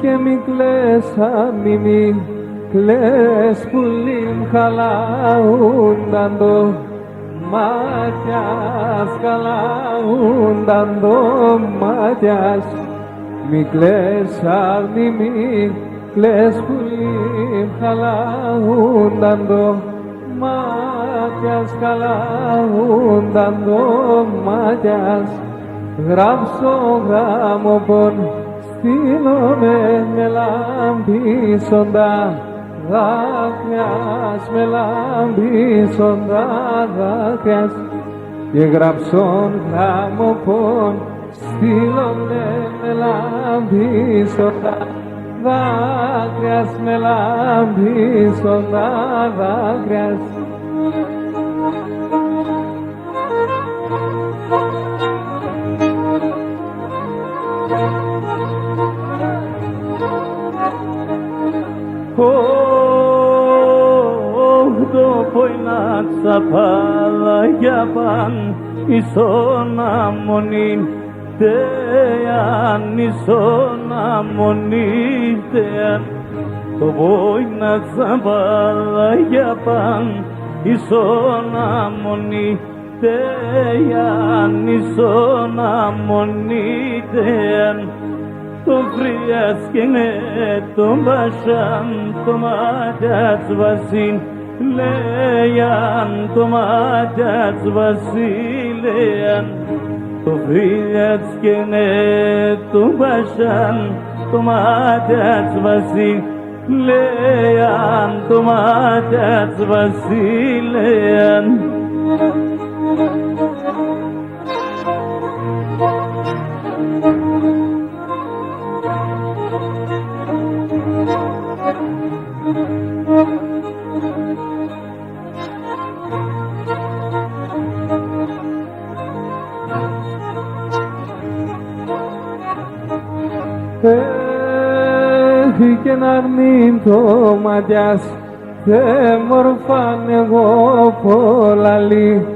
και μη κλαις, μη κλαις πουλίμ χαλαούνταν το μάτιας, χαλαούνταν το μάτιας. Μη κλαις, μη κλαις πουλίμ χαλαούνταν το μάτιας, χαλαούνταν το μάτιας. Γράψω γράμμοπον, στείλομαι με λαμπίσοντα δάκρυας, με λαμπίσοντα δάκρυας. Και γράψον γράμμοπον, στείλομαι με λαμπίσοντα δάκρυας, με λαμπίσοντα δάκρυας. Το ποινά ξαπάλα για παν ίσον αμονή, τεάν ίσον αμονή, τεάν. Το ποινά ξαπάλα για παν ίσον αμονή, τεάν ίσον αμονή, τεάν. Το φριάς και ναι τον πασάν, το μάτιας βασίλ, λέιαν το μάτιας βασίλεαν. Το φριάς και ναι τον πασάν, το μάτιας βασίλ, λέιαν το μάτιας βασίλεαν. Και να αρνήν το ματιάς, θε μορφάν εγώ πολλά λιγούμεν,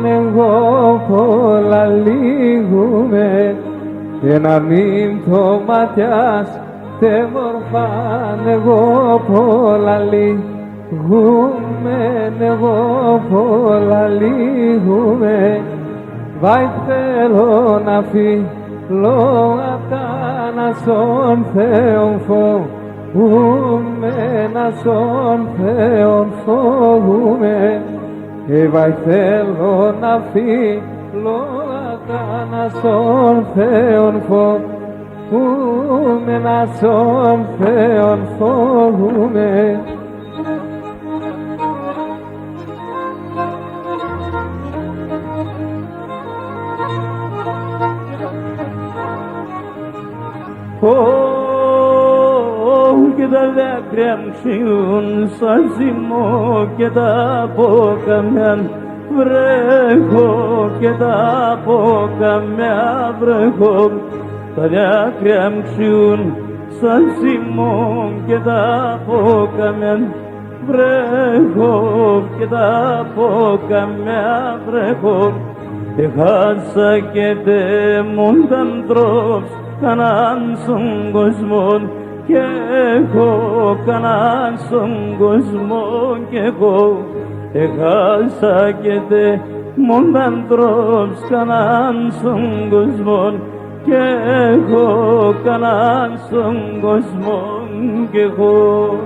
εγώ πολλά λιγούμεν. Και να αρνήν το ματιάς, θε μορφάν εγώ πολλά λιγούμεν, εγώ πολλά λιγούμεν. Βάι θέλω να φύλλω απ' τα να σον Θεόν φοβούμε, να σον Θεόν φοβούμε. Βάι θέλω να φύλλω απ' τα να σον Θεόν φοβούμε, να σον Θεόν φοβούμε. Και τα δάκρυα μου ξύλουν σαν ζυμό και τα από καμιά βρέχω, και τα από καμιά βρέχω. Τα δάκρυα μου ξύλουν σαν ζυμό και τα από καμιά βρέχω, και τα από καμιά βρέχω. Έχασα και τεμούν τα ανθρώπους κανάν στον κόσμο, και εγώ κανάν στον κόσμο, και εγώ έχασα και τεμούν τα ανθρώπους κανάν στον κόσμο, και εγώ κανάν στον κόσμο, και εγώ.